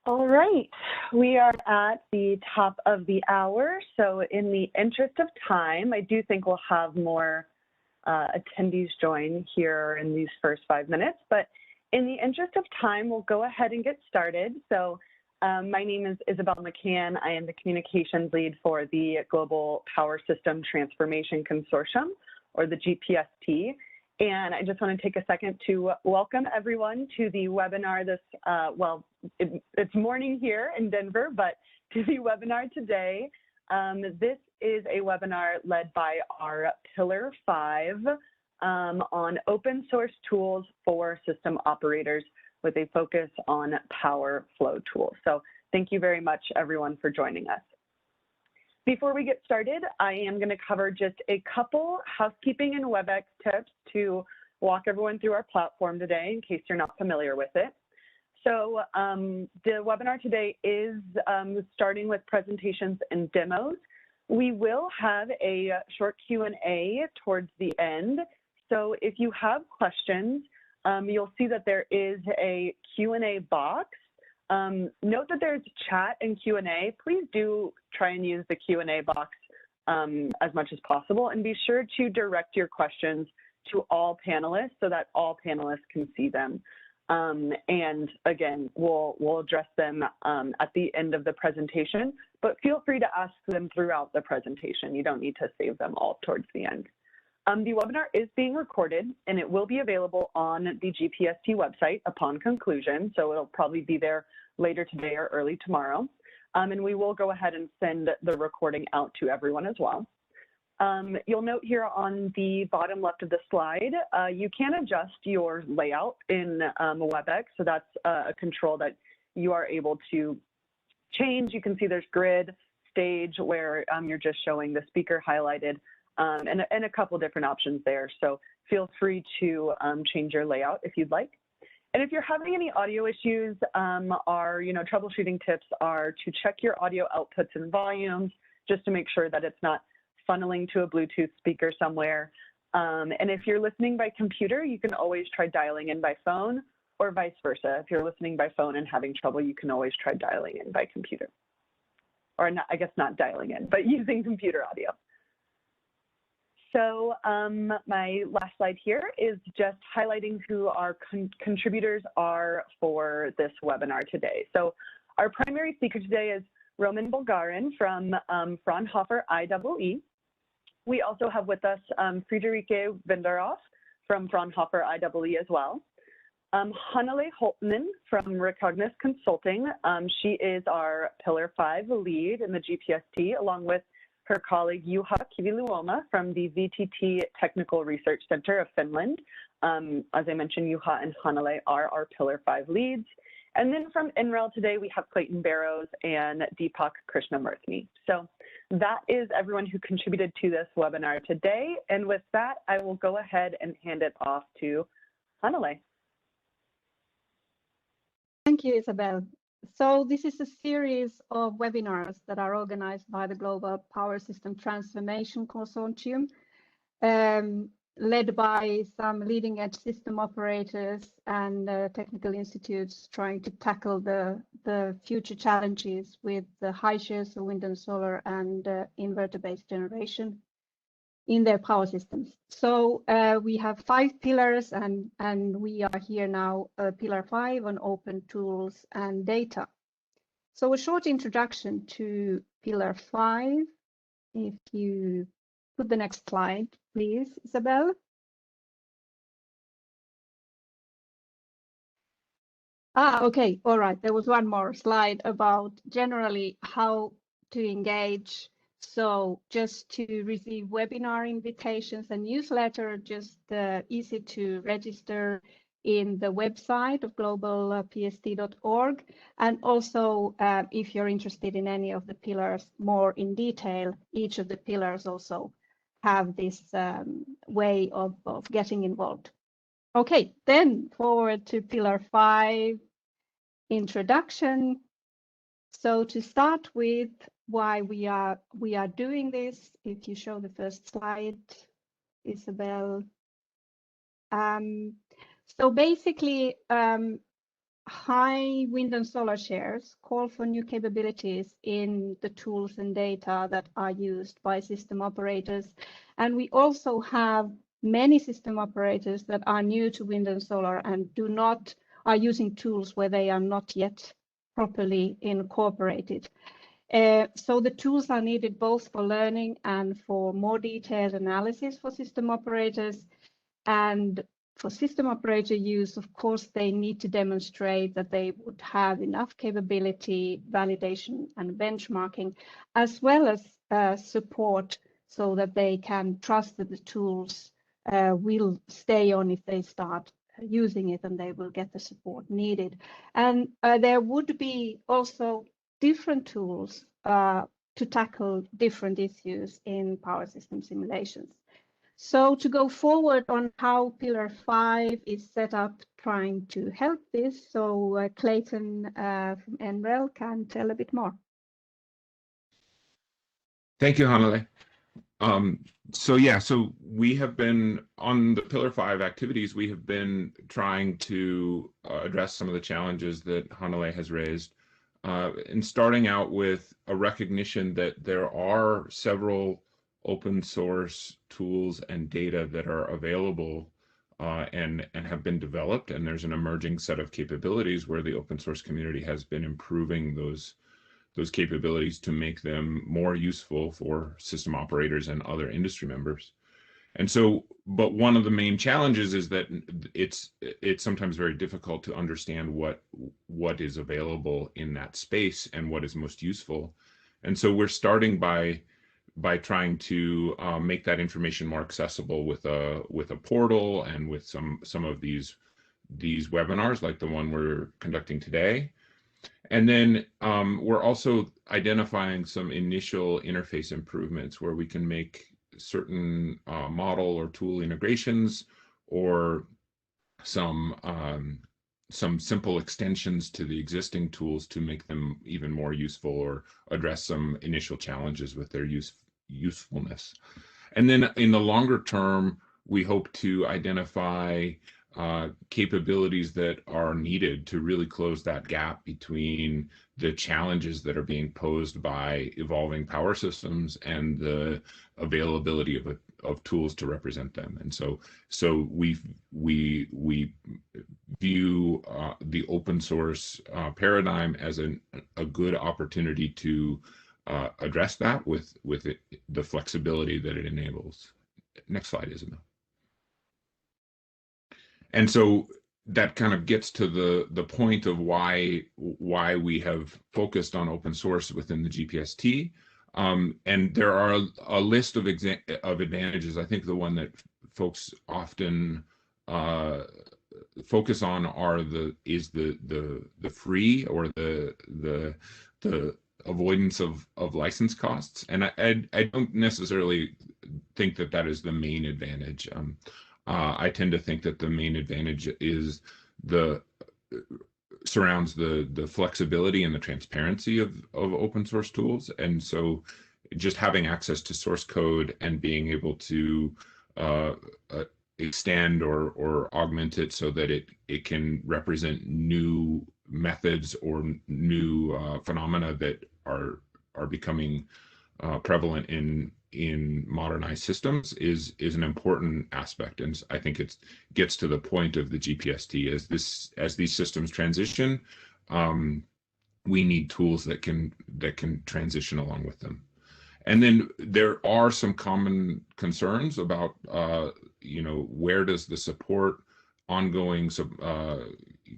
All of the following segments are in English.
All right, we are at the top of the hour. So in the interest of time, I do think we'll have more attendees join here in these first 5 minutes. But in the interest of time, we'll go ahead and get started. So my name is Isabel McCann. I am the communications lead for the Global Power System Transformation Consortium, or the G-PST. And I just want to take a second to welcome everyone to the webinar this, it's morning here in Denver, but to the webinar today. This is a webinar led by our Pillar 5 on open source tools for system operators with a focus on power flow tools. So thank you very much, everyone, for joining us. Before we get started, I am going to cover just a couple housekeeping and WebEx tips to walk everyone through our platform today in case you're not familiar with it. So the webinar today is starting with presentations and demos. We will have a short Q&A towards the end. So if you have questions, you'll see that there is a Q&A box. Note that there's chat and Q&A. Please do try and use the Q&A box as much as possible, and be sure to direct your questions to all panelists so that all panelists can see them. And again, we'll address them at the end of the presentation, but feel free to ask them throughout the presentation. You don't need to save them all towards the end. The webinar is being recorded, and it will be available on the G-PST website upon conclusion, so it'll probably be there later today or early tomorrow. And we will go ahead and send the recording out to everyone as well. You'll note here on the bottom left of the slide, you can adjust your layout in WebEx, so that's a control that you are able to change. You can see there's grid, stage, where you're just showing the speaker highlighted, and a couple different options there. So feel free to change your layout if you'd like. And if you're having any audio issues, our troubleshooting tips are to check your audio outputs and volumes just to make sure that it's not funneling to a Bluetooth speaker somewhere. And if you're listening by computer, you can always try dialing in by phone, or vice versa. If you're listening by phone and having trouble, you can always try dialing in by computer. Or not, I guess not dialing in, but using computer audio. So my last slide here is just highlighting who our contributors are for this webinar today. So our primary speaker today is Roman Bulgarin from Fraunhofer IEE. We also have with us Friederike Winderoff from Fraunhofer IEE as well. Hannele Holtnen from Recognus Consulting. She is our Pillar 5 lead in the G-PST, along with her colleague Juha Kiviluoma from the VTT Technical Research Center of Finland. As I mentioned, Juha and Hannele are our Pillar 5 leads. And then from NREL today, we have Clayton Barrows and Deepak Krishnamurthy. So that is everyone who contributed to this webinar today. And with that, I will go ahead and hand it off to Hannele. Thank you, Isabel. So this is a series of webinars that are organized by the Global Power System Transformation Consortium, led by some leading edge system operators and technical institutes trying to tackle the future challenges with the high shares of wind and solar and inverter-based generation in their power systems. So we have 5 pillars, and we are here now, Pillar 5 on open tools and data. So a short introduction to Pillar 5. If you put the next slide, please, Isabel. Okay, all right. There was one more slide about generally how to engage. So just to receive webinar invitations and newsletter, just easy to register in the website of globalpst.org. And also, if you're interested in any of the pillars more in detail, each of the pillars also have this way of getting involved. Okay, then forward to Pillar 5, introduction. So to start with, why we are doing this, if you show the first slide, Isabel. So basically, high wind and solar shares call for new capabilities in the tools and data that are used by system operators. And we also have many system operators that are new to wind and solar and are using tools where they are not yet properly incorporated. So the tools are needed both for learning and for more detailed analysis for system operators. And for system operator use, of course, they need to demonstrate that they would have enough capability, validation, and benchmarking, as well as support so that they can trust that the tools will stay on if they start using it, and they will get the support needed. And there would be also different tools to tackle different issues in power system simulations. So to go forward on how Pillar 5 is set up trying to help this, so Clayton from NREL can tell a bit more. Thank you, Hannele. So we have been on the Pillar 5 activities, we have been trying to address some of the challenges that Hannele has raised, and starting out with a recognition that there are several open source tools and data that are available and have been developed, and there's an emerging set of capabilities where the open source community has been improving those capabilities to make them more useful for system operators and other industry members. And so, but one of the main challenges is that it's sometimes very difficult to understand what is available in that space and what is most useful. And so we're starting by trying to make that information more accessible with a portal and with some of these webinars like the one we're conducting today. And then we're also identifying some initial interface improvements where we can make certain model or tool integrations or some simple extensions to the existing tools to make them even more useful or address some initial challenges with their usefulness. And then in the longer term, we hope to identify capabilities that are needed to really close that gap between the challenges that are being posed by evolving power systems and the availability of tools to represent them. And so we view the open source paradigm as a good opportunity to address that with the flexibility that it enables. Next slide, Isabel. And so that kind of gets to the point of why we have focused on open source within the G-PST. And there are a list of advantages. I think the one that folks often focus on is the free or the avoidance of license costs. And I don't necessarily think that is the main advantage. I tend to think that the main advantage is surrounds the flexibility and the transparency of open source tools. And so just having access to source code and being able to extend or augment it so that it can represent new methods or new phenomena that are becoming prevalent in modernized systems is an important aspect. And I think it gets to the point of the G-PST as these systems transition, we need tools that can transition along with them. And then there are some common concerns about where does the support, ongoing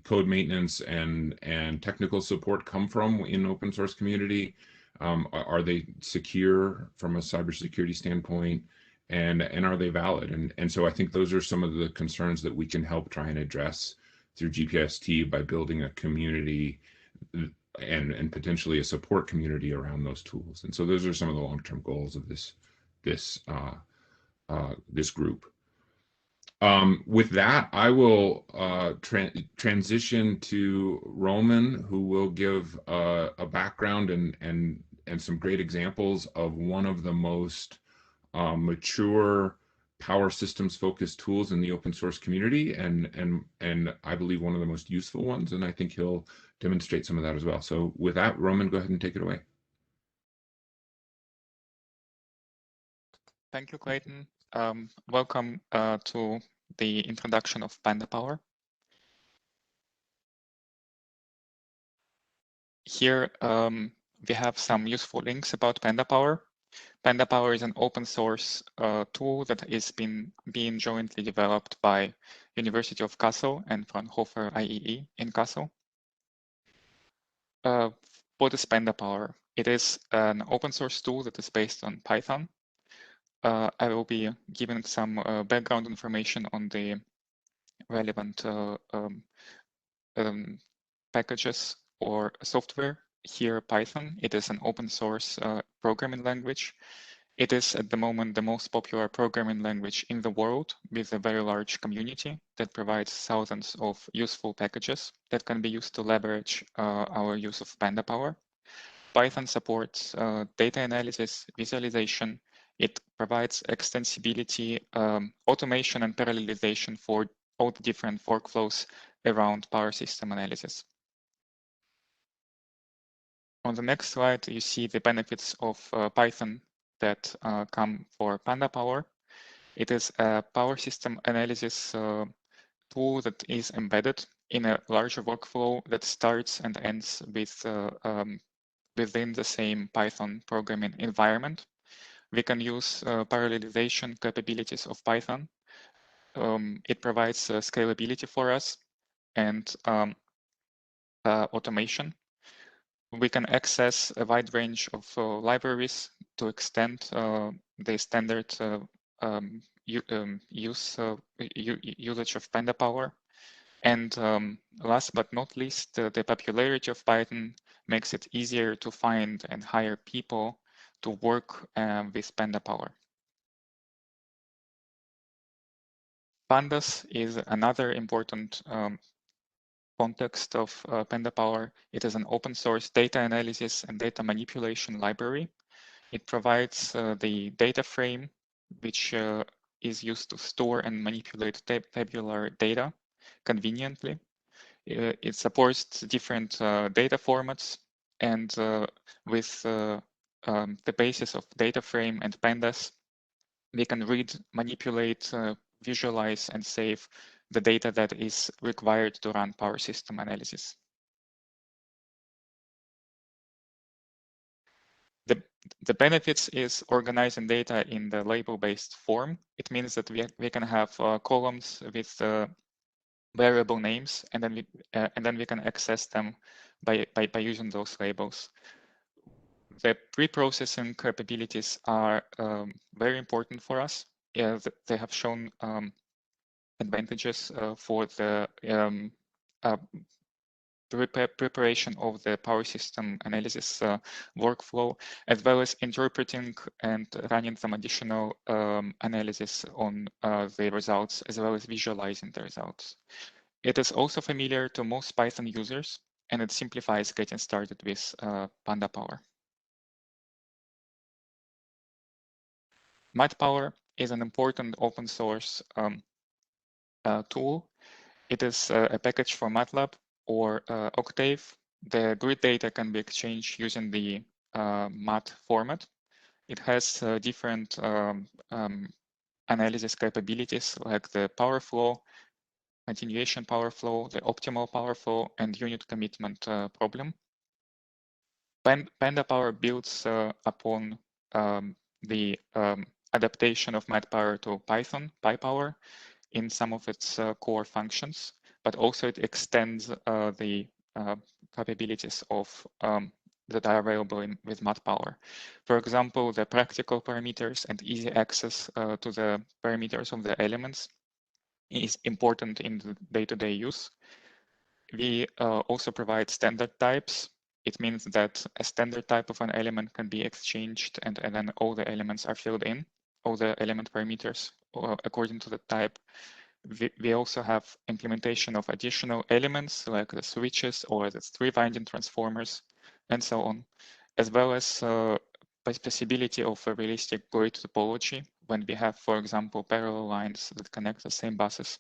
code maintenance and technical support come from in open source community? Are they secure from a cybersecurity standpoint, and are they valid? And so I think those are some of the concerns that we can help try and address through G-PST by building a community and potentially a support community around those tools. And so those are some of the long-term goals of this group. With that, I will transition to Roman, who will give a background and some great examples of one of the most mature power systems focused tools in the open source community, and I believe one of the most useful ones, and I think he'll demonstrate some of that as well. So with that, Roman, go ahead and take it away. Thank you, Clayton. Welcome to the introduction of Panda Power. Here we have some useful links about Panda Power. Panda Power is an open source tool that is being jointly developed by University of Kassel and Fraunhofer IEE in Kassel. What is Panda Power? It is an open source tool that is based on Python. I will be giving some background information on the relevant packages or software. Here, Python. It is an open source programming language. It is at the moment the most popular programming language in the world, with a very large community that provides thousands of useful packages that can be used to leverage our use of Panda Power. Python supports data analysis, visualization. It provides extensibility, automation, and parallelization for all the different workflows around power system analysis. On the next slide, you see the benefits of Python that come for Panda Power. It is a power system analysis tool that is embedded in a larger workflow that starts and ends with within the same Python programming environment. We can use parallelization capabilities of Python. It provides scalability for us and automation. We can access a wide range of libraries to extend the standard usage of Panda Power. And last but not least, the popularity of Python makes it easier to find and hire people to work with Panda Power. Pandas is another important context of Panda Power. It is an open source data analysis and data manipulation library. It provides the data frame, which is used to store and manipulate tabular data conveniently. It supports different data formats, and with the basis of data frame and pandas, we can read, manipulate, visualize, and save the data that is required to run power system analysis. The benefits is organizing data in the label-based form. It means that we can have columns with variable names, and then we can access them by using those labels. The pre-processing capabilities are very important for us. They have shown advantages for the preparation of the power system analysis workflow, as well as interpreting and running some additional analysis on the results, as well as visualizing the results. It is also familiar to most Python users, and it simplifies getting started with Panda Power. MatPower is an important open source tool. It is a package for MATLAB or Octave. The grid data can be exchanged using the mat format. It has different analysis capabilities like the power flow, continuation power flow, the optimal power flow, and unit commitment problem. Panda Power builds upon the adaptation of MatPower to Python, PyPower, in some of its core functions, but also it extends the capabilities of that are available with MatPower. For example, the practical parameters and easy access to the parameters of the elements is important in the day-to-day use. We also provide standard types. It means that a standard type of an element can be exchanged, and then all the elements are filled in, all the element parameters according to the type. We also have implementation of additional elements like the switches or the three-winding transformers and so on, as well as possibility of a realistic grid topology when we have, for example, parallel lines that connect the same buses.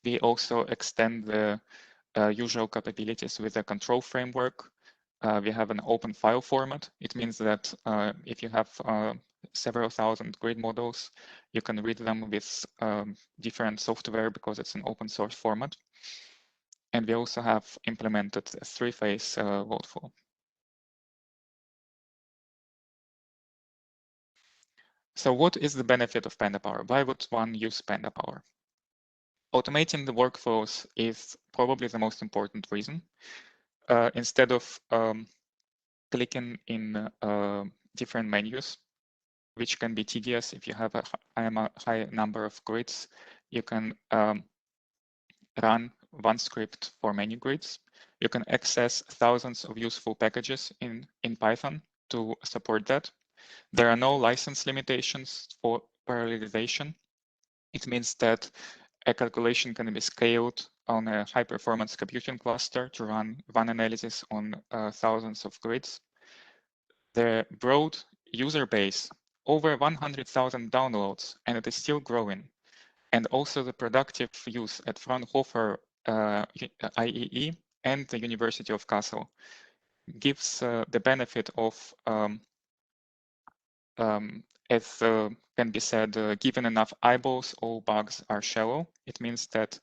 We also extend the usual capabilities with a control framework. We have an open file format. It means that if you have several thousand grid models, you can read them with different software because it's an open source format. And we also have implemented a three-phase load flow. So what is the benefit of PandaPower? Why would one use PandaPower? Automating the workflows is probably the most important reason. Instead of clicking in different menus, which can be tedious if you have a high number of grids, you can run one script for many grids. You can access thousands of useful packages in Python to support that. There are no license limitations for parallelization. It means that a calculation can be scaled on a high-performance computing cluster to run one analysis on thousands of grids. The broad user base, over 100,000 downloads, and it is still growing. And also the productive use at Fraunhofer IEE and the University of Kassel gives the benefit of, as can be said, given enough eyeballs, all bugs are shallow. It means that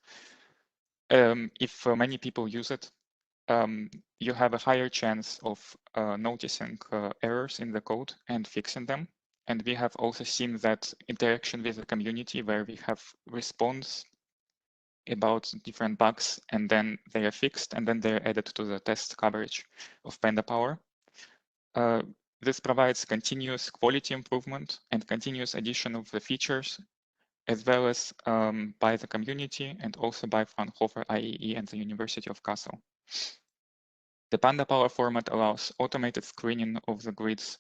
if many people use it, you have a higher chance of noticing errors in the code and fixing them. And we have also seen that interaction with the community where we have response about different bugs, and then they are fixed, and then they're added to the test coverage of PandaPower. This provides continuous quality improvement and continuous addition of the features, as well as by the community and also by Fraunhofer IEE and the University of Kassel. The PandaPower format allows automated screening of the grids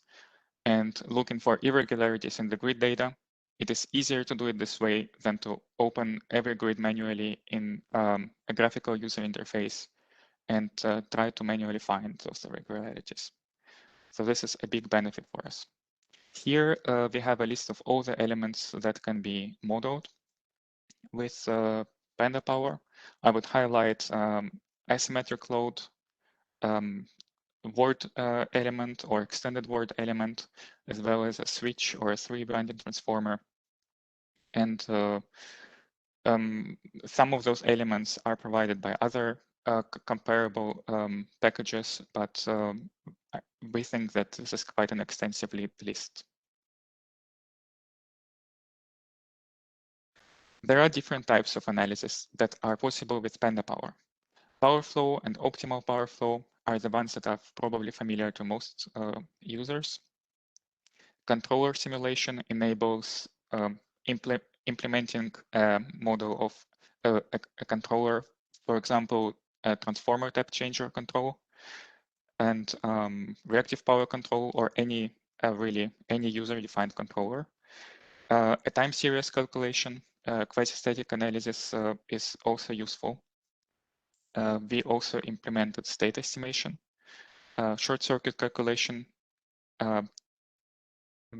and looking for irregularities in the grid data. It is easier to do it this way than to open every grid manually in a graphical user interface and try to manually find those irregularities. So this is a big benefit for us. Here we have a list of all the elements that can be modeled with PandaPower. I would highlight asymmetric load, word element or extended word element, as well as a switch or a three-winding transformer. And some of those elements are provided by other comparable packages, but we think that this is quite an extensive list. There are different types of analysis that are possible with PandaPower. Power flow and optimal power flow are the ones that are probably familiar to most users. Controller simulation enables implementing a model of a controller, for example, a transformer tap changer control, and reactive power control, or any user-defined controller. A time series calculation, quasi-static analysis is also useful. We also implemented state estimation, short circuit calculation.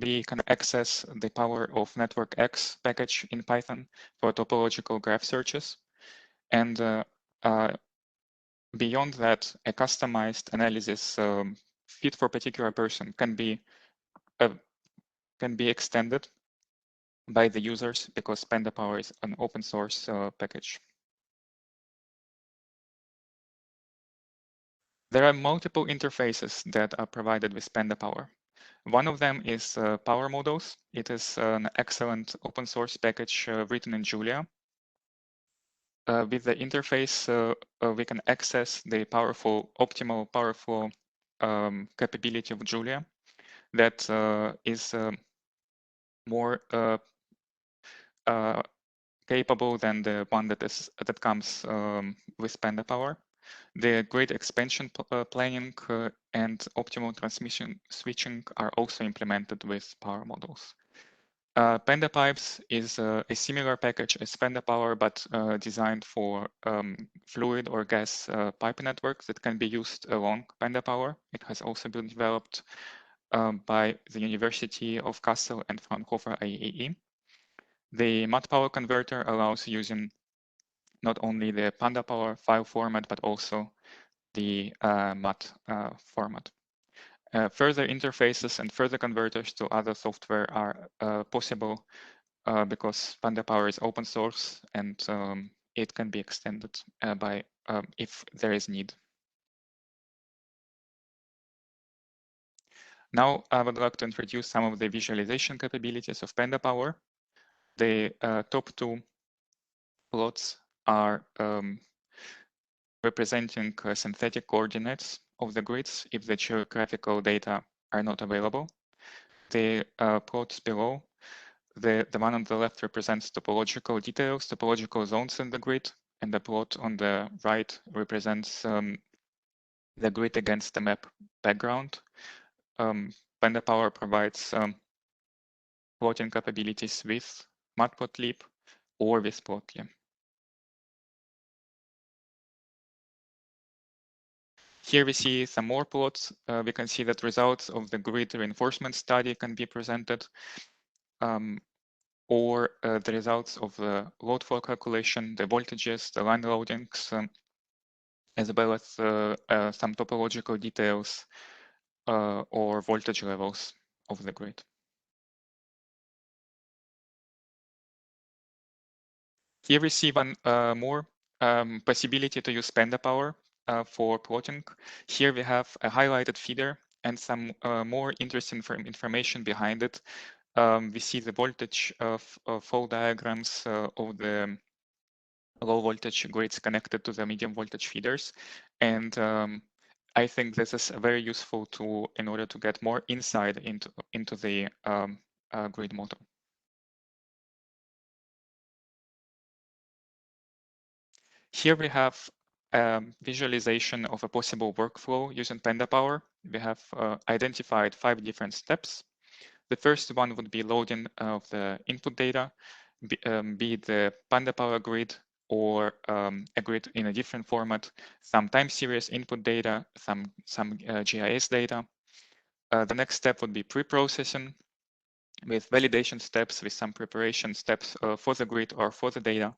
We can access the power of network X package in Python for topological graph searches. And beyond that, a customized analysis fit for a particular person can be extended by the users because PandaPower is an open source package. There are multiple interfaces that are provided with PandaPower. One of them is Power Models. It is an excellent open source package written in Julia. With the interface, we can access the optimal power flow capability of Julia that is more capable than the one that comes with PandaPower. The grid expansion planning and optimal transmission switching are also implemented with Power Models. PandaPipes is a similar package as PandaPower, but designed for fluid or gas pipe networks that can be used along PandaPower. It has also been developed by the University of Kassel and Fraunhofer IAE. The Mat Power converter allows using not only the Panda Power file format, but also the Mat format. Further interfaces and further converters to other software are possible because Panda Power is open source and it can be extended by if there is need. Now I would like to introduce some of the visualization capabilities of Panda Power. The top two plots are representing synthetic coordinates of the grids if the geographical data are not available. The plots below, the one on the left represents topological details, topological zones in the grid, and the plot on the right represents the grid against the map background. Panda Power provides plotting capabilities with matplotlib or with plotly. Here we see some more plots. We can see that results of the grid reinforcement study can be presented, or the results of the load flow calculation, the voltages, the line loadings, as well as some topological details or voltage levels of the grid. Here we see one more possibility to use Panda Power for plotting. Here we have a highlighted feeder and some more interesting information behind it. We see the voltage flow diagrams of the low voltage grids connected to the medium voltage feeders. And I think this is a very useful tool in order to get more insight into the grid model. Here we have visualization of a possible workflow using Panda Power. We have identified 5 different steps. The first one would be loading of the input data, be it the Panda Power grid or a grid in a different format, some time series input data, some GIS data. The next step would be pre-processing with validation steps, with some preparation steps for the grid or for the data.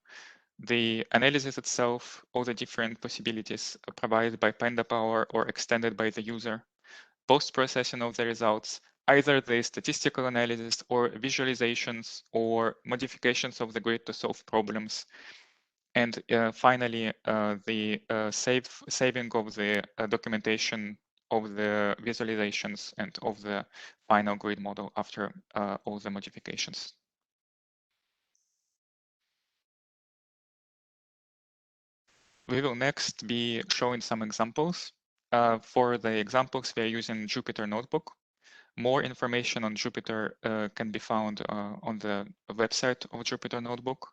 The analysis itself, all the different possibilities provided by Panda Power or extended by the user, post-processing of the results, either the statistical analysis or visualizations or modifications of the grid to solve problems. And finally, the saving of the documentation of the visualizations and of the final grid model after all the modifications. We will next be showing some examples. For the examples, we are using Jupyter Notebook. More information on Jupyter can be found on the website of Jupyter Notebook.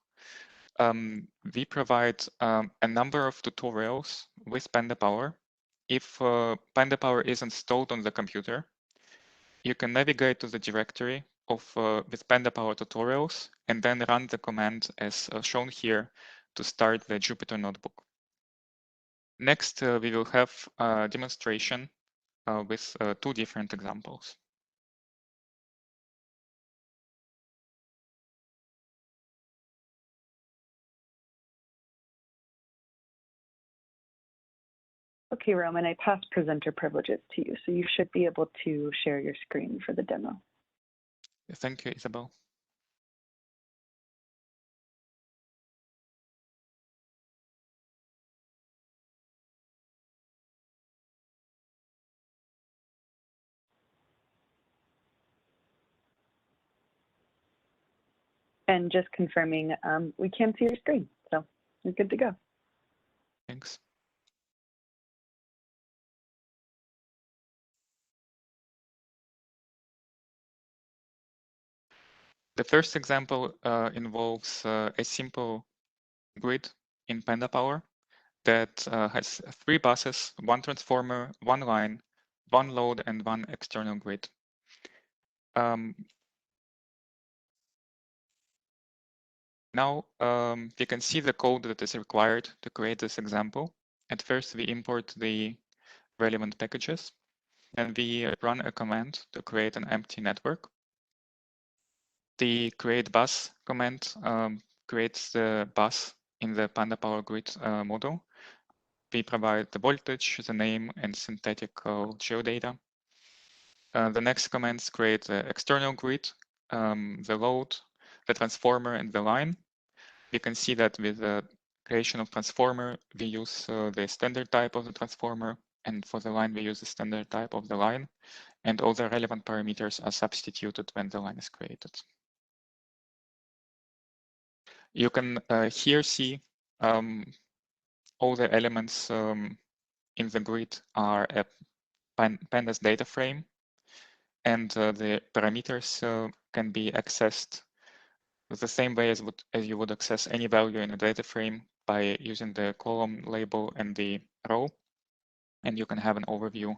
We provide a number of tutorials with Panda Power. If Panda Power is installed on the computer, you can navigate to the directory of with Panda Power tutorials and then run the command as shown here to start the Jupyter Notebook. Next, we will have a demonstration with 2 different examples. Okay, Roman, I passed presenter privileges to you, so you should be able to share your screen for the demo. Thank you, Isabel. And just confirming, we can see your screen, so you're good to go. Thanks. The first example involves a simple grid in Panda Power that has 3 buses, 1 transformer, 1 line, 1 load, and 1 external grid. Now we can see the code that is required to create this example. At first, we import the relevant packages. and we run a command to create an empty network. The create bus command creates the bus in the Panda Power grid model. We provide the voltage, the name, and synthetic geodata. The next commands create the external grid, the load, the transformer, and the line. We can see that with the creation of transformer, we use the standard type of the transformer, and for the line, we use the standard type of the line, and all the relevant parameters are substituted when the line is created. You can here see all the elements in the grid are a Pandas data frame, and the parameters can be accessed the same way as you would access any value in a data frame by using the column label and the row, and you can have an overview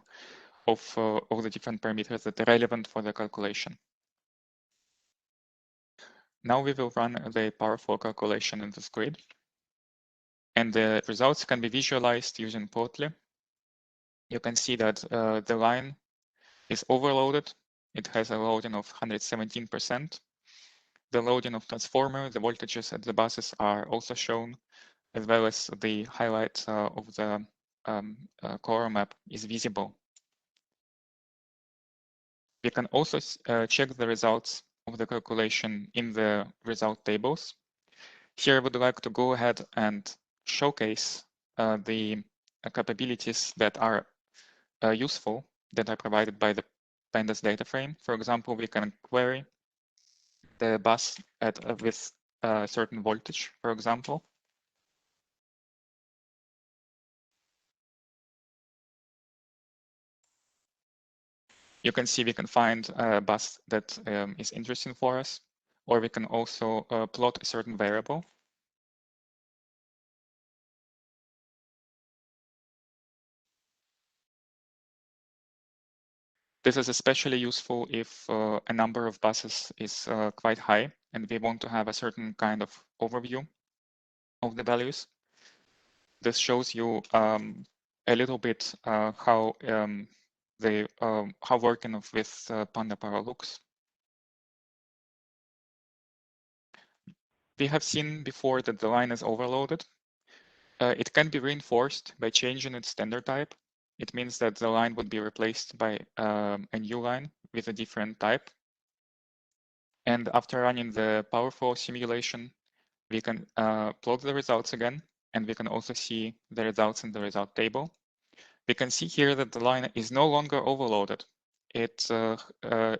of all the different parameters that are relevant for the calculation. Now we will run the power flow calculation in this grid, and the results can be visualized using Plotly. You can see that the line is overloaded. It has a loading of 117%. The loading of transformer, the voltages at the buses are also shown, as well as the highlight of the color map is visible. We can also check the results of the calculation in the result tables. Here I would like to go ahead and showcase the capabilities that are useful that are provided by the Pandas data frame. For example, we can query the bus with a certain voltage, for example. You can see we can find a bus that is interesting for us, or we can also plot a certain variable. This is especially useful if a number of buses is quite high and we want to have a certain kind of overview of the values. This shows you a little bit how working with Panda Power looks. We have seen before that the line is overloaded. It can be reinforced by changing its standard type. It means that the line would be replaced by a new line with a different type. And after running the power flow simulation, we can plot the results again, and we can also see the results in the result table. We can see here that the line is no longer overloaded. It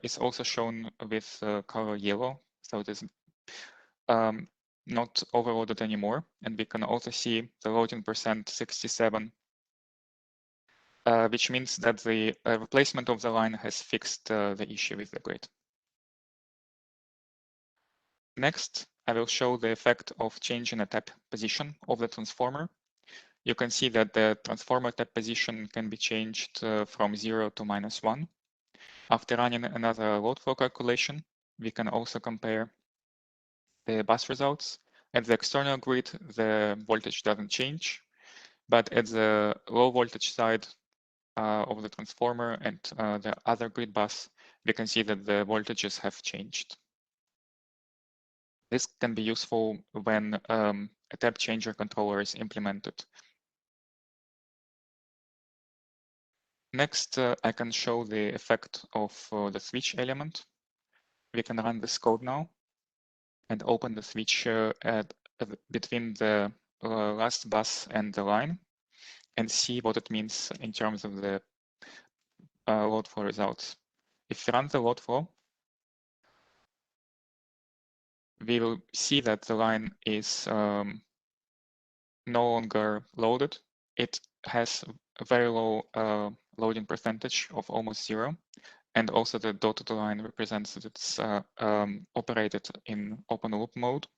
is also shown with color yellow, so it is not overloaded anymore. And we can also see the loading percent 67, which means that the replacement of the line has fixed the issue with the grid. Next, I will show the effect of changing a tap position of the transformer. You can see that the transformer tap position can be changed from 0 to -1. After running another load flow calculation, we can also compare the bus results. At the external grid, the voltage doesn't change, but at the low voltage side of the transformer and the other grid bus, we can see that the voltages have changed. This can be useful when a tap changer controller is implemented. Next, I can show the effect of the switch element. We can run this code now and open the switch between the last bus and the line and see what it means in terms of the load flow results. If we run the load flow, we will see that the line is no longer loaded. It has a very low loading percentage of almost 0. And also the dotted line represents that it's operated in open loop mode.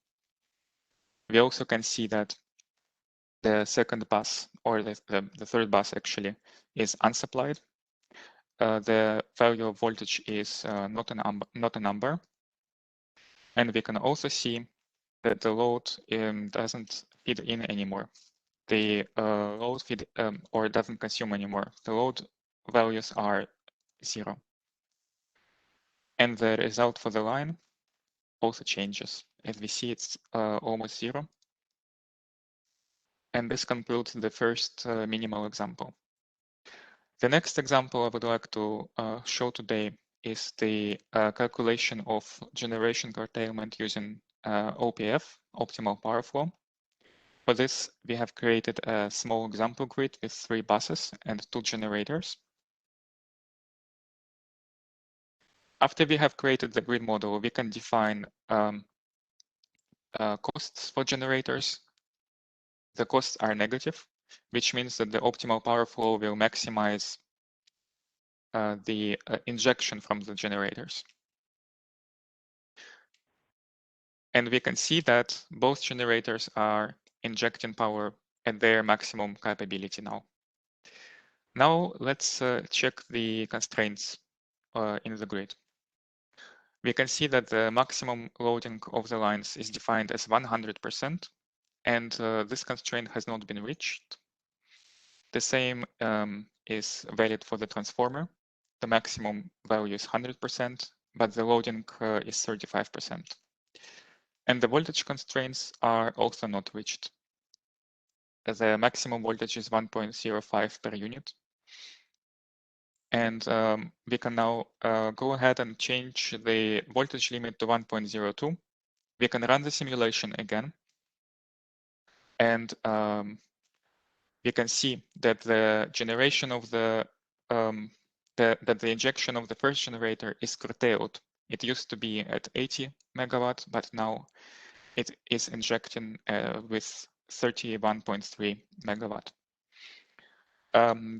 We also can see that the second bus, or the third bus actually, is unsupplied. The value of voltage is not a number. And we can also see that the load doesn't feed in anymore. The load feed or doesn't consume anymore. The load values are 0. And the result for the line also changes. As we see, it's almost 0. And this concludes the first minimal example. The next example I would like to show today is the calculation of generation curtailment using OPF, optimal power flow. For this, we have created a small example grid with 3 buses and 2 generators. After we have created the grid model, we can define costs for generators. The costs are negative, which means that the optimal power flow will maximize the injection from the generators. And we can see that both generators are injecting power at their maximum capability now. Now let's check the constraints in the grid. We can see that the maximum loading of the lines is defined as 100%, and this constraint has not been reached. The same is valid for the transformer. The maximum value is 100%, but the loading is 35%. And the voltage constraints are also not reached. The maximum voltage is 1.05 per unit. And we can now go ahead and change the voltage limit to 1.02. We can run the simulation again. And we can see that the generation of the injection of the first generator is curtailed. It used to be at 80 megawatt, but now it is injecting with 31.3 megawatt.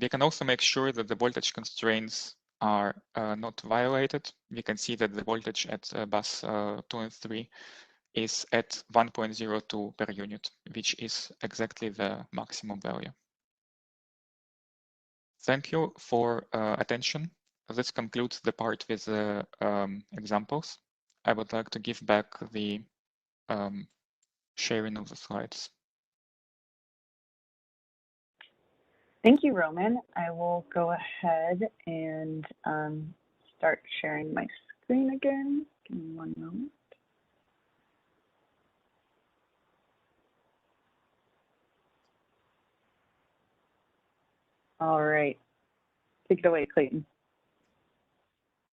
We can also make sure that the voltage constraints are not violated. We can see that the voltage at bus 2 and 3 is at 1.02 per unit, which is exactly the maximum value. Thank you for attention. This concludes the part with the examples. I would like to give back the sharing of the slides. Thank you, Roman. I will go ahead and start sharing my screen again. Give me one moment. All right. Take it away, Clayton.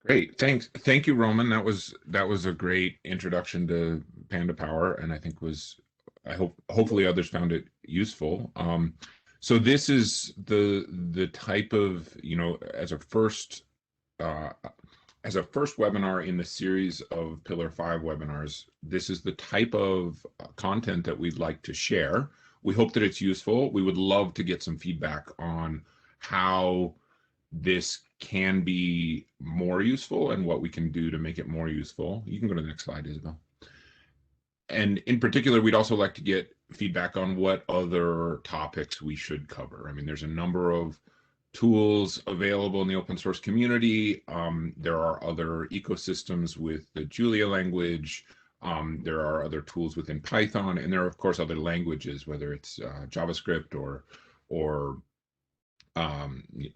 Great, thanks. Thank you, Roman. That was a great introduction to Panda Power, and I think hopefully others found it useful. So this is the type of, as a first webinar in the series of Pillar 5 webinars, this is the type of content that we'd like to share. We hope that it's useful. We would love to get some feedback on how this can be more useful and what we can do to make it more useful. You can go to the next slide, Isabel. And in particular, we'd also like to get feedback on what other topics we should cover. I mean, there's a number of tools available in the open source community. There are other ecosystems with the Julia language. There are other tools within Python, and there are, of course, other languages, whether it's JavaScript or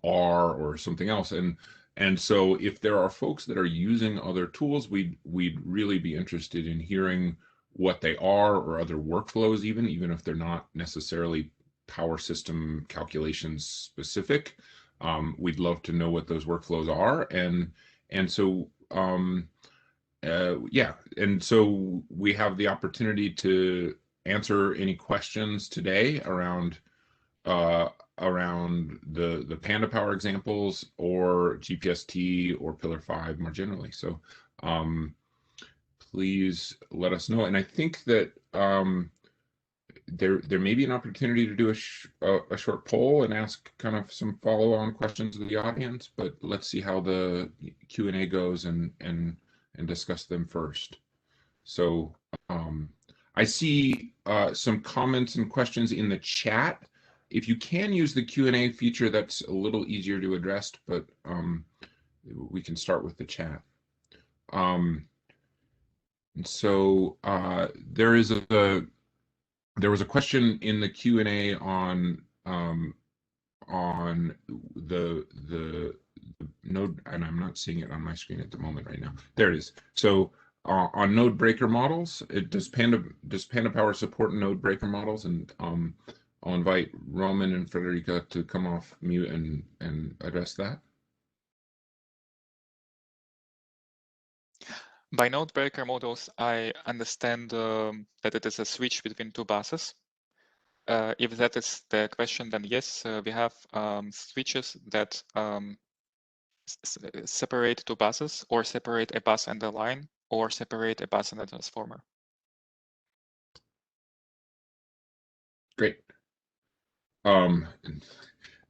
R or something else. And so if there are folks that are using other tools, we'd really be interested in hearing what they are, or other workflows, even if they're not necessarily power system calculations specific. We'd love to know what those workflows are. And so yeah, and so we have the opportunity to answer any questions today around the Panda Power examples, or G-PST, or Pillar 5 more generally. So please let us know. And I think that there may be an opportunity to do a short poll and ask kind of some follow-on questions of the audience, but let's see how the Q&A goes and discuss them first. So I see some comments and questions in the chat. If you can use the Q&A feature, that's a little easier to address, but we can start with the chat. And so there was a question in the Q&A on the node, and I'm not seeing it on my screen at the moment right now. There it is. So on node breaker models, does Panda Power support node breaker models? And I'll invite Roman and Frederica to come off mute and address that. By node breaker models, I understand that it is a switch between two buses. If that is the question, then yes, we have switches that separate two buses, or separate a bus and a line, or separate a bus and a transformer. Great.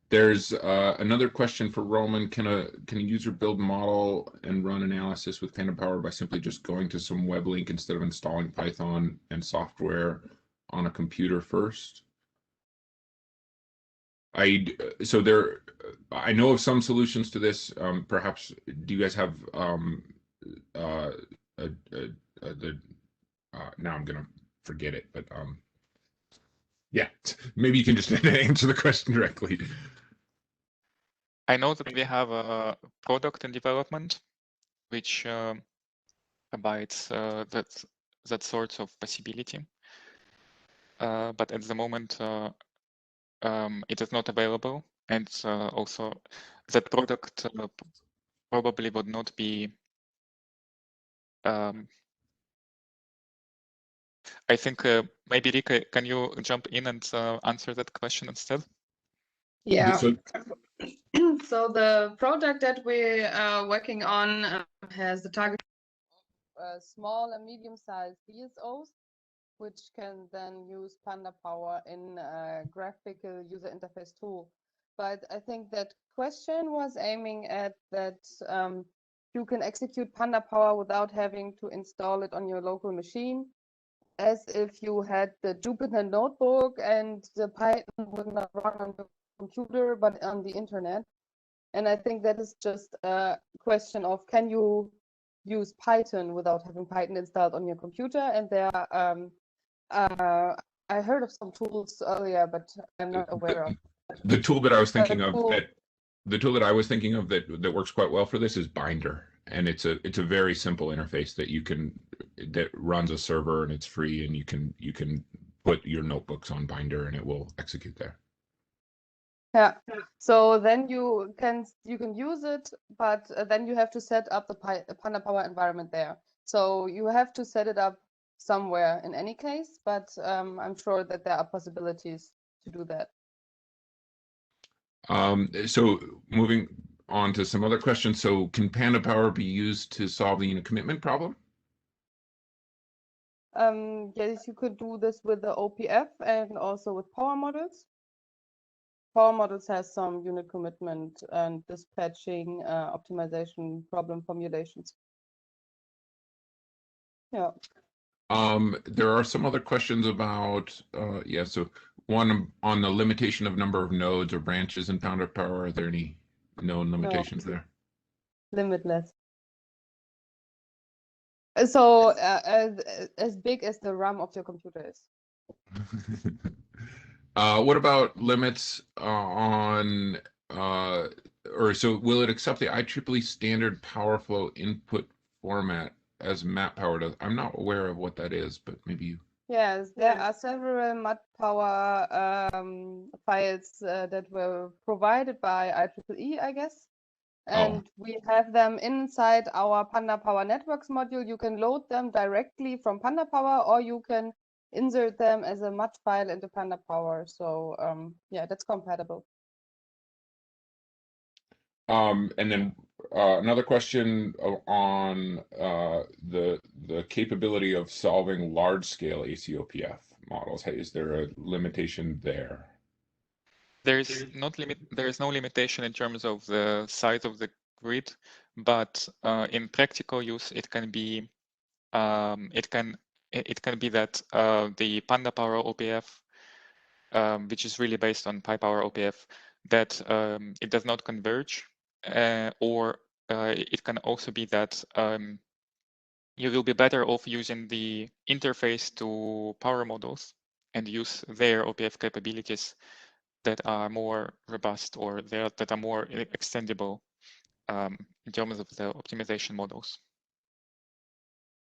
There's another question for Roman. Can a user build model and run analysis with Panda Power by simply just going to some web link instead of installing Python and software on a computer first? I know of some solutions to this. Perhaps do you guys have now I'm gonna forget it, but yeah, maybe you can just answer the question directly. I know that we have a product in development which provides that sort of possibility, but at the moment it is not available, and also that product probably would not be. I think maybe Rika, can you jump in and answer that question instead? Yeah. So the project that we are working on has the target of small and medium-sized DSOs, which can then use Panda Power in a graphical user interface tool. But I think that question was aiming at that you can execute Panda Power without having to install it on your local machine, as if you had the Jupyter notebook and the Python would not run on the computer but on the internet. And I think that is just a question of, can you use Python without having Python installed on your computer? And there I heard of some tools earlier, but I'm not aware of. The tool that I was thinking of that works quite well for this is Binder, and it's a very simple interface that runs a server, and it's free, and you can put your notebooks on Binder and it will execute there. Yeah, so then you can use it, but then you have to set up the Panda Power environment there. So you have to set it up somewhere in any case, but I'm sure that there are possibilities to do that. So moving on to some other questions. So can Panda Power be used to solve the unit commitment problem? Yes, you could do this with the OPF and also with power models. Power models has some unit commitment and dispatching optimization problem formulations. Yeah. There are some other questions about so one on the limitation of number of nodes or branches in Panda Power. Are there any known limitations there? Limitless. So as big as the RAM of your computer is. What about limits on or so will it accept the IEEE standard power flow input format as map power does? I'm not aware of what that is, but maybe you. Yes, there are several map power files that were provided by IEEE, I guess. And we have them inside our Panda Power Networks module. You can load them directly from Panda Power, or you can insert them as a MAT file into Panda Power. So yeah, that's compatible. And then another question on the capability of solving large scale ACOPF models. Is there a limitation there? There is no limitation in terms of the size of the grid, but in practical use, it can be that the Panda Power OPF, which is really based on PyPower OPF, that it does not converge, or it can also be that you will be better off using the interface to power models and use their OPF capabilities that are more robust or that are more extendable in terms of the optimization models.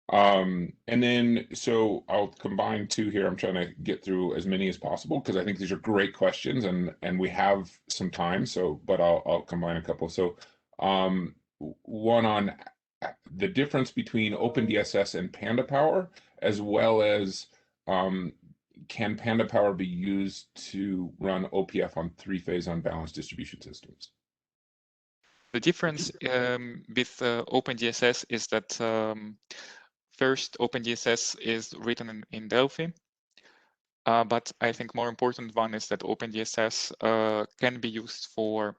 And then, so I'll combine two here. I'm trying to get through as many as possible because I think these are great questions, and we have some time. So, but I'll combine a couple. So, one on the difference between OpenDSS and PandaPower, as well as can PandaPower be used to run OPF on three-phase unbalanced distribution systems? The difference with OpenDSS is that first, OpenDSS is written in Delphi, but I think more important one is that OpenDSS can be used for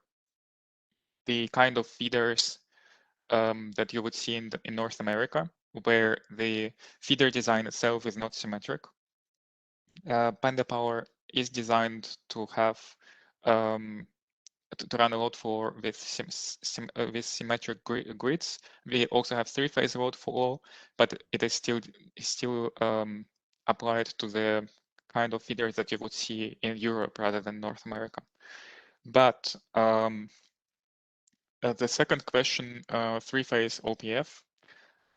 the kind of feeders that you would see in North America, where the feeder design itself is not symmetric. Panda Power is designed to have to run a load flow with symmetric grids. We also have three-phase load flow, but it is still applied to the kind of feeders that you would see in Europe rather than North America. But the second question, three-phase OPF,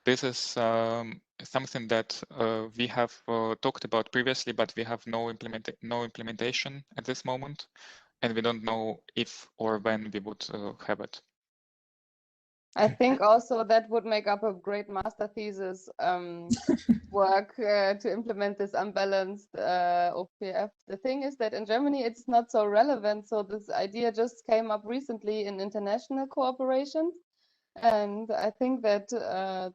this is something that we have talked about previously, but we have no implementation at this moment, and we don't know if or when we would have it. I think also that would make up a great master thesis work to implement this unbalanced OPF. The thing is that in Germany it's not so relevant, so this idea just came up recently in international cooperation, and I think that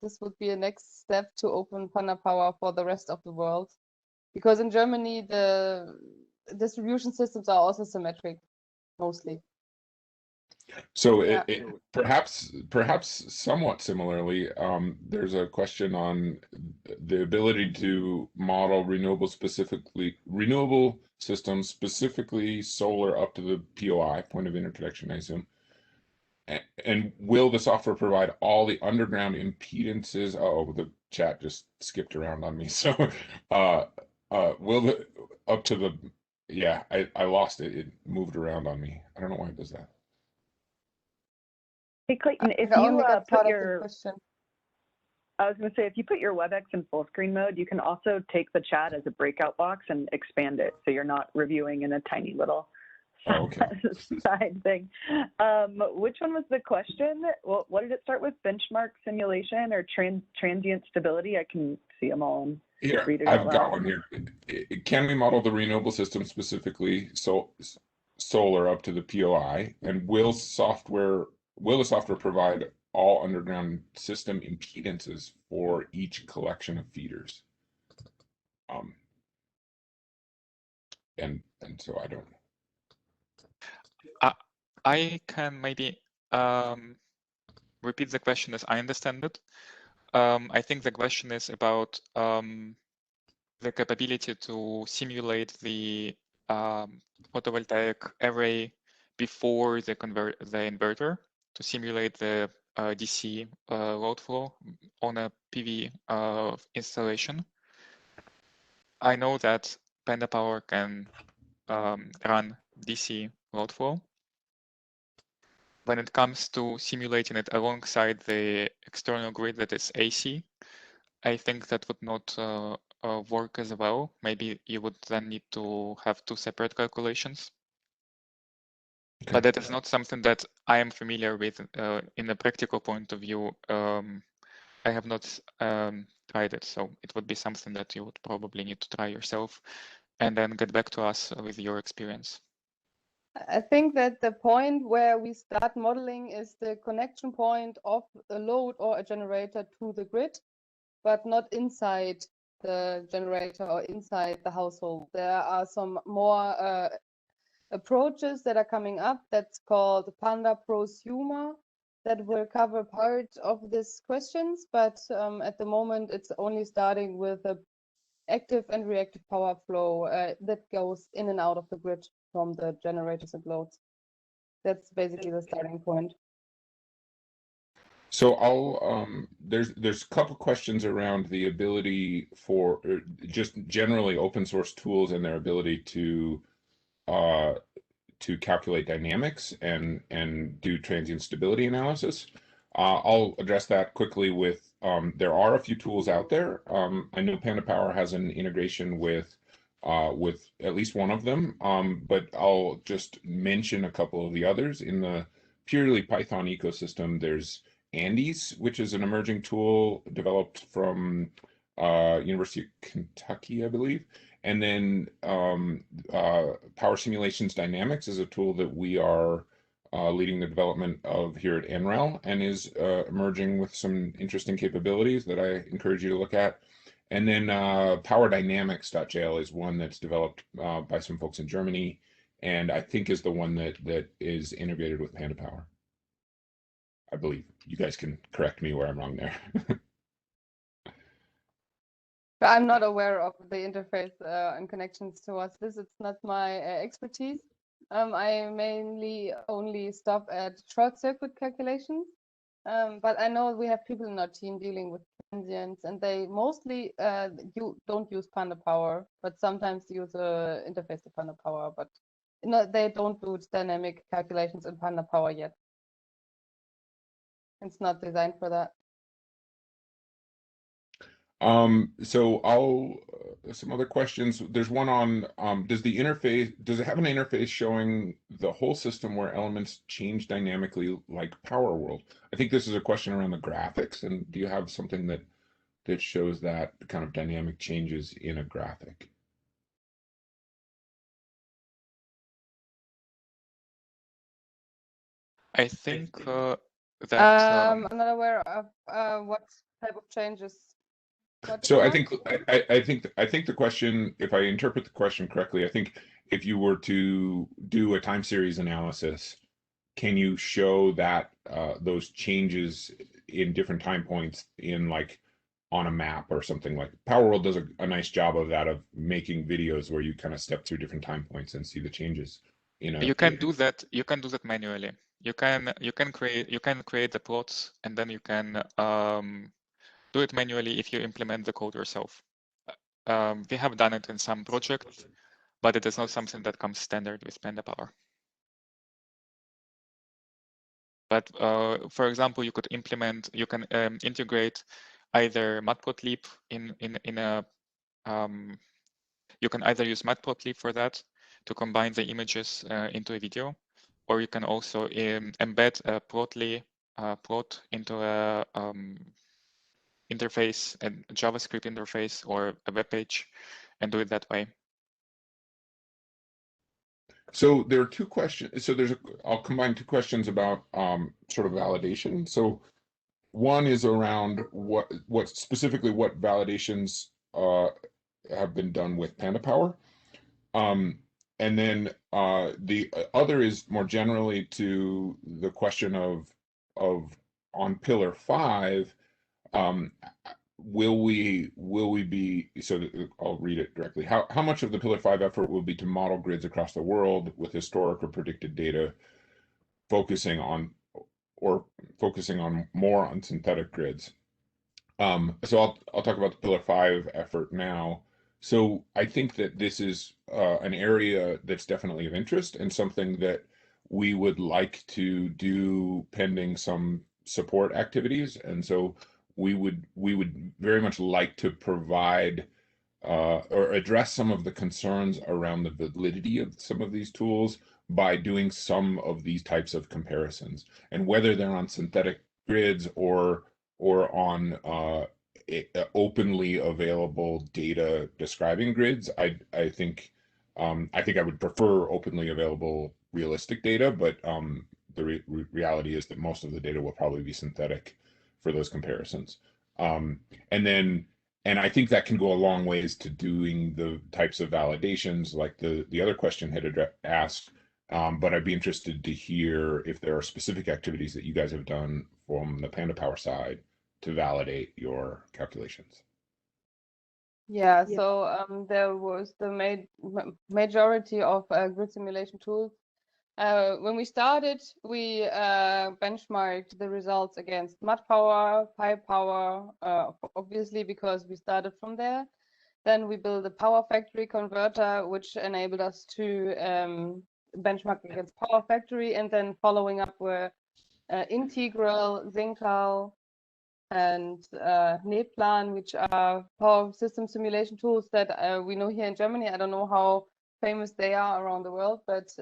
this would be a next step to open Panda Power for the rest of the world, because in Germany the distribution systems are also symmetric, mostly. So perhaps somewhat similarly, there's a question on the ability to model renewable systems, specifically solar up to the POI, point of interconnection, I assume. And will the software provide all the underground impedances? Oh, the chat just skipped around on me. So will the up to the, yeah, I lost it. It moved around on me. I don't know why it does that. Hey Clayton, if you put your, I was going to say, if you put your WebEx in full screen mode, you can also take the chat as a breakout box and expand it, so you're not reviewing in a tiny little side thing. Which one was the question? Well, what did it start with? Benchmark simulation or transient stability? I can see them all. And here, I've got one here. Can we model the renewable system specifically, so solar up to the POI, and will the software provide all underground system impedances for each collection of feeders? And so I don't. I can maybe repeat the question as I understand it. I think the question is about the capability to simulate the photovoltaic array before the inverter, to simulate the DC load flow on a PV installation. I know that Panda Power can run DC load flow. When it comes to simulating it alongside the external grid that is AC, I think that would not work as well. Maybe you would then need to have two separate calculations. Okay. But that is not something that I am familiar with in a practical point of view. I have not tried it, so it would be something that you would probably need to try yourself and then get back to us with your experience. I think that the point where we start modeling is the connection point of a load or a generator to the grid, but not inside the generator or inside the household. There are some more approaches that are coming up that's called Panda Prosumer that will cover part of these questions, but at the moment it's only starting with a active and reactive power flow that goes in and out of the grid from the generators and loads. That's basically the starting point. So I'll there's a couple questions around the ability for just generally open source tools and their ability to to calculate dynamics and do transient stability analysis. I'll address that quickly with, there are a few tools out there. I know Panda Power has an integration with at least one of them, but I'll just mention a couple of the others. In the purely Python ecosystem, there's Andes, which is an emerging tool developed from University of Kentucky, I believe. And then Power Simulations Dynamics is a tool that we are leading the development of here at NREL, and is emerging with some interesting capabilities that I encourage you to look at. And then powerdynamics.jl is one that's developed by some folks in Germany, and I think is the one that is integrated with Panda Power. I believe. You guys can correct me where I'm wrong there. I'm not aware of the interface and connections towards this. It's not my expertise. I mainly only stop at short circuit calculations, but I know we have people in our team dealing with transients, and they mostly don't use Panda Power, but sometimes use an interface to Panda Power, but no, they don't do dynamic calculations in Panda Power yet. It's not designed for that. So I'll some other questions. There's one on does it have an interface showing the whole system where elements change dynamically like Power World? I think this is a question around the graphics, and do you have something that shows that kind of dynamic changes in a graphic? I think that I'm not aware of what type of changes. So I think the question, if I interpret the question correctly, I think if you were to do a time series analysis, can you show that those changes in different time points in like on a map or something? Like Power World does a nice job of that, of making videos where you kind of step through different time points and see the changes. You can do that. You can do that manually. You can create the plots, and then you can do it manually if you implement the code yourself. We have done it in some projects, but it is not something that comes standard with Panda Power. But for example, you can integrate either matplotlib in a you can either use matplotlib for that to combine the images into a video, or you can also embed a plot into a interface, a JavaScript interface or a web page, and do it that way. So there are two questions. So I'll combine two questions about sort of validation. So one is around what specifically what validations have been done with Panda Power. And then the other is more generally to the question of on pillar 5, will we be, so I'll read it directly. How much of the pillar 5 effort will be to model grids across the world with historic or predicted data, focusing on more on synthetic grids? So I'll talk about the pillar 5 effort now. So I think that this is an area that's definitely of interest and something that we would like to do pending some support activities. And so we would very much like to provide or address some of the concerns around the validity of some of these tools by doing some of these types of comparisons, and whether they're on synthetic grids or on openly available data describing grids. I think I would prefer openly available realistic data, but the reality is that most of the data will probably be synthetic for those comparisons. And I think that can go a long ways to doing the types of validations like the other question had asked. But I'd be interested to hear if there are specific activities that you guys have done from the Panda Power side to validate your calculations. Yeah, so there was the majority of grid simulation tools. When we started, we benchmarked the results against MatPower, PyPower, obviously because we started from there. Then we built a Power Factory converter, which enabled us to benchmark against Power Factory, and then following up with Integral, Zincal, and Neplan, which are power system simulation tools that we know here in Germany. I don't know how famous they are around the world, but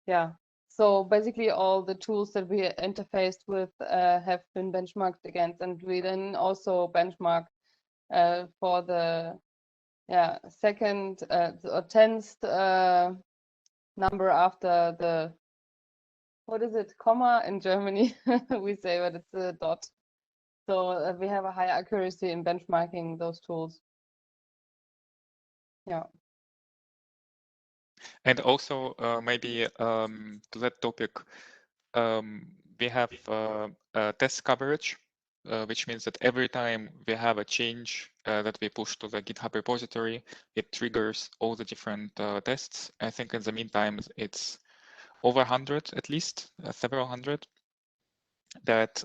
yeah. So basically all the tools that we interfaced with have been benchmarked against, and we then also benchmark for the second or 10th number after the, what is it, comma in Germany we say, but it's a dot. So we have a high accuracy in benchmarking those tools. Yeah. And also maybe to that topic, we have test coverage, which means that every time we have a change that we push to the GitHub repository, it triggers all the different tests. I think in the meantime, it's over 100 at least, several hundred, that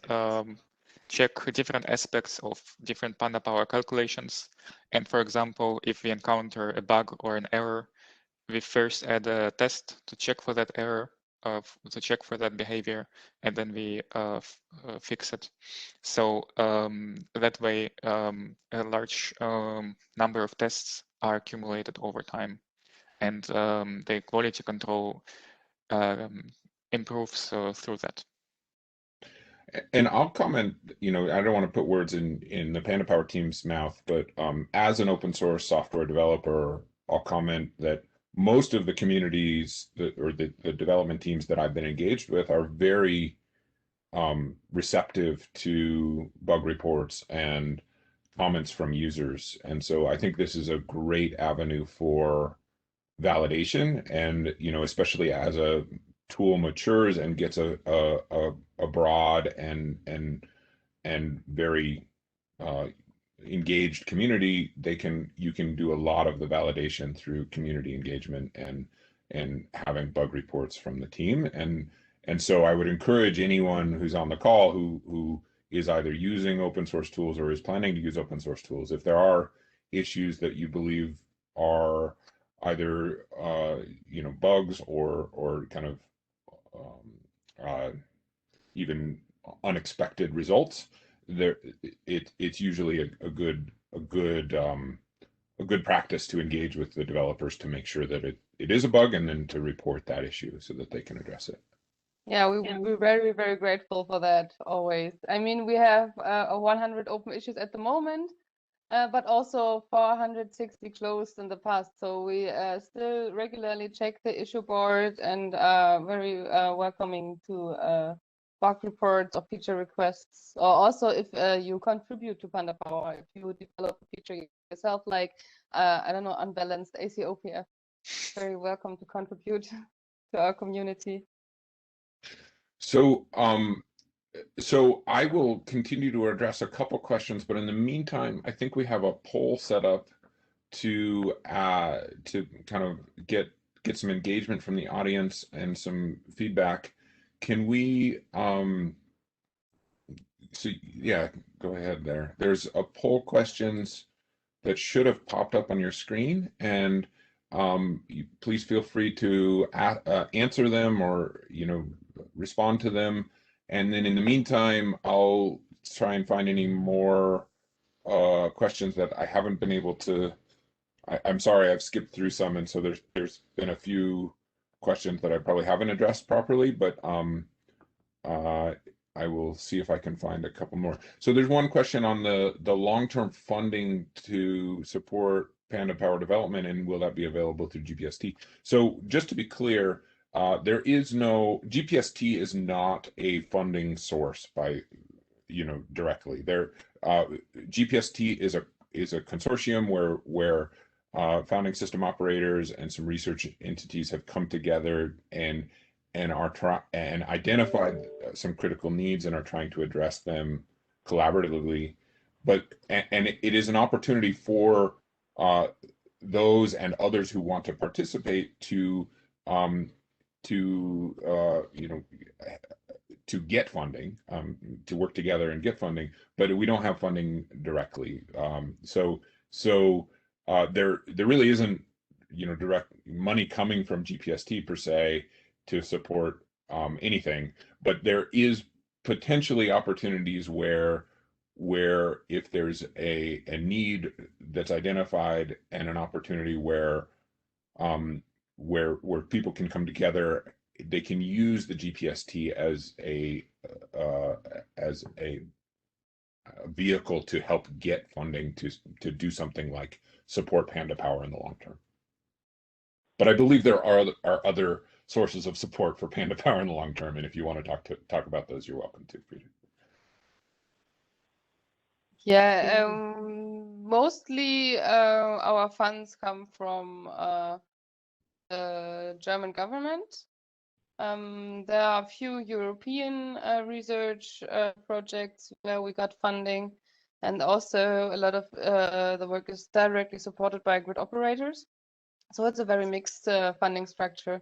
check different aspects of different Panda Power calculations. And for example, if we encounter a bug or an error, we first add a test to check for that error, to check for that behavior, and then we fix it. So that way, a large number of tests are accumulated over time, and the quality control improves through that. And I'll comment, I don't want to put words in the Panda Power team's mouth, but as an open source software developer, I'll comment that most of the communities or the development teams that I've been engaged with are very receptive to bug reports and comments from users. And so I think this is a great avenue for validation, and especially as a tool matures and gets a broad and very engaged community, you can do a lot of the validation through community engagement and having bug reports from the team. And so I would encourage anyone who's on the call who is either using open source tools or is planning to use open source tools, if there are issues that you believe are either bugs or kind of even unexpected results, it's usually a good practice to engage with the developers to make sure that it is a bug, and then to report that issue so that they can address it. Yeah, we're very, very grateful for that always. I mean, we have 100 open issues at the moment, but also 460 closed in the past. So we still regularly check the issue board and very welcoming to bug reports or feature requests, or also if you contribute to Panda Power, if you develop a feature yourself, like I don't know, unbalanced AC OPF, very welcome to contribute to our community. So so I will continue to address a couple questions, but in the meantime, I think we have a poll set up to kind of get some engagement from the audience and some feedback. Can we so yeah, go ahead there. There's a poll questions that should have popped up on your screen, and please feel free to answer them or respond to them. And then in the meantime, I'll try and find any more questions that I haven't been able to. I'm sorry, I've skipped through some, and so there's been a few questions that I probably haven't addressed properly, but I will see if I can find a couple more. So there's one question on the long-term funding to support Panda Power development, and will that be available through G-PST? So just to be clear, there is no, G-PST is not a funding source by, directly. G-PST is a consortium where founding system operators and some research entities have come together and identified some critical needs and are trying to address them collaboratively. And it is an opportunity for those and others who want to participate to get funding, to work together and get funding, but we don't have funding directly. So there really isn't direct money coming from G-PST per se to support anything, but there is potentially opportunities where if there's a need that's identified and an opportunity where people can come together, they can use the G-PST as a vehicle to help get funding to do something like support Panda Power in the long term. But I believe there are other sources of support for Panda Power in the long term, and if you want to talk about those, you're welcome to, Frida. Yeah, mostly our funds come from the German government. There are a few European research projects where we got funding, and also a lot of the work is directly supported by grid operators. So it's a very mixed funding structure.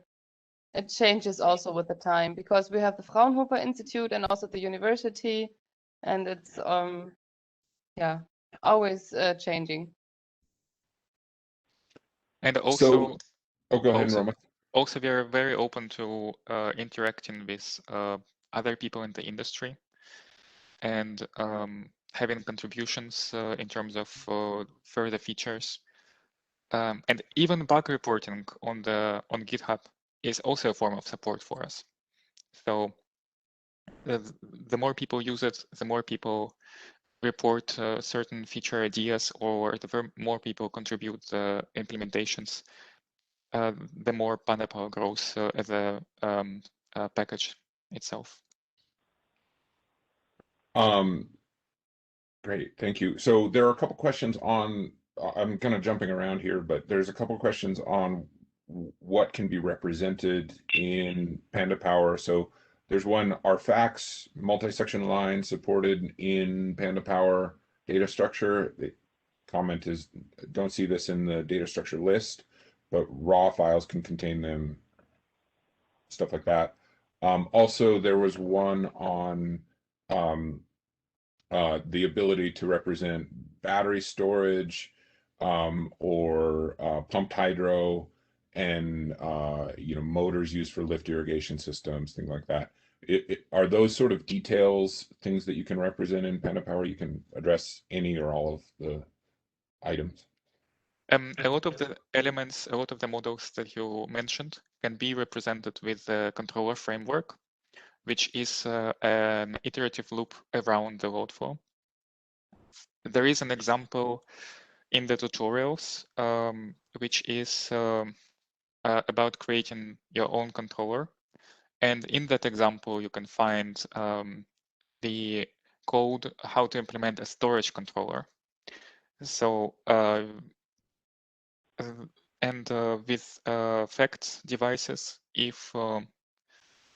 It changes also with the time because we have the Fraunhofer Institute and also the university, and it's yeah, always changing. And also, go ahead, Roma. Also, we are very open to interacting with other people in the industry and having contributions in terms of further features. And even bug reporting on GitHub is also a form of support for us. So the more people use it, the more people report certain feature ideas, or the more people contribute the implementations, the more Panda Power grows as a package itself. Great, thank you. So there are a couple questions on, I'm kind of jumping around here, but there's a couple questions on what can be represented in Panda Power. So there's one, are facts multi-section lines supported in Panda Power data structure? The comment is, don't see this in the data structure list, but raw files can contain them, stuff like that. Also, there was one on the ability to represent battery storage or pumped hydro and motors used for lift irrigation systems, things like that. Are those sort of details things that you can represent in Panda Power? You can address any or all of the items. A lot of the elements, a lot of the models that you mentioned can be represented with the controller framework, which is an iterative loop around the load flow. There is an example in the tutorials, which is about creating your own controller. And in that example, you can find the code how to implement a storage controller. So, with facts devices, if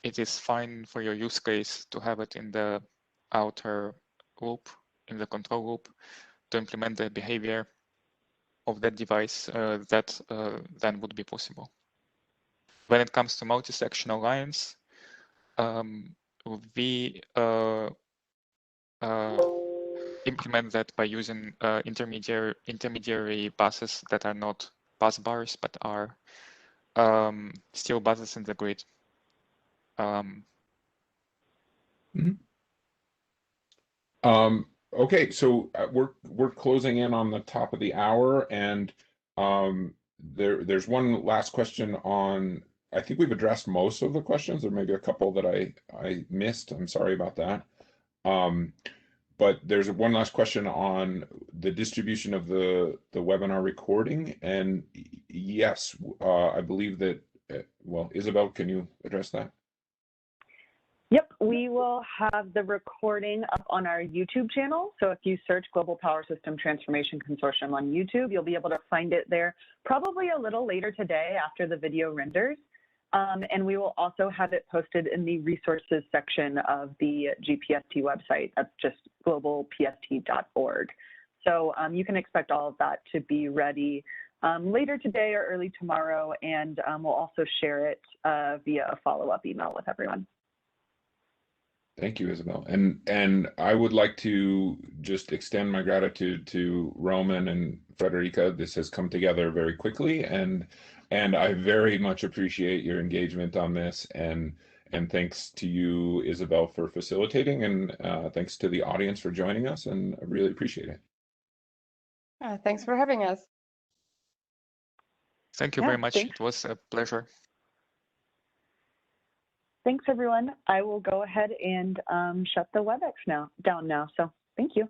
it is fine for your use case to have it in the outer loop, in the control loop, to implement the behavior of that device, that then would be possible. When it comes to multi-sectional lines, we implement that by using intermediary buses that are not bus bars, but are still buses in the grid. Okay, so we're closing in on the top of the hour, and there's one last question on. I think we've addressed most of the questions. There may be a couple that I missed. I'm sorry about that. But there's one last question on the distribution of the webinar recording, and yes, I believe that. Well, Isabel, can you address that? Yep, we will have the recording up on our YouTube channel. So if you search Global Power System Transformation Consortium on YouTube, you'll be able to find it there probably a little later today after the video renders. And we will also have it posted in the resources section of the G-PST website. That's just globalpst.org. So you can expect all of that to be ready later today or early tomorrow. And we'll also share it via a follow-up email with everyone. Thank you, Isabel. And I would like to just extend my gratitude to Roman and Frederica. This has come together very quickly, and I very much appreciate your engagement on this. And thanks to you, Isabel, for facilitating, and thanks to the audience for joining us. And I really appreciate it. Thanks for having us. Thank you very much. Thanks. It was a pleasure. Thanks, everyone. I will go ahead and shut the WebEx down now. So thank you.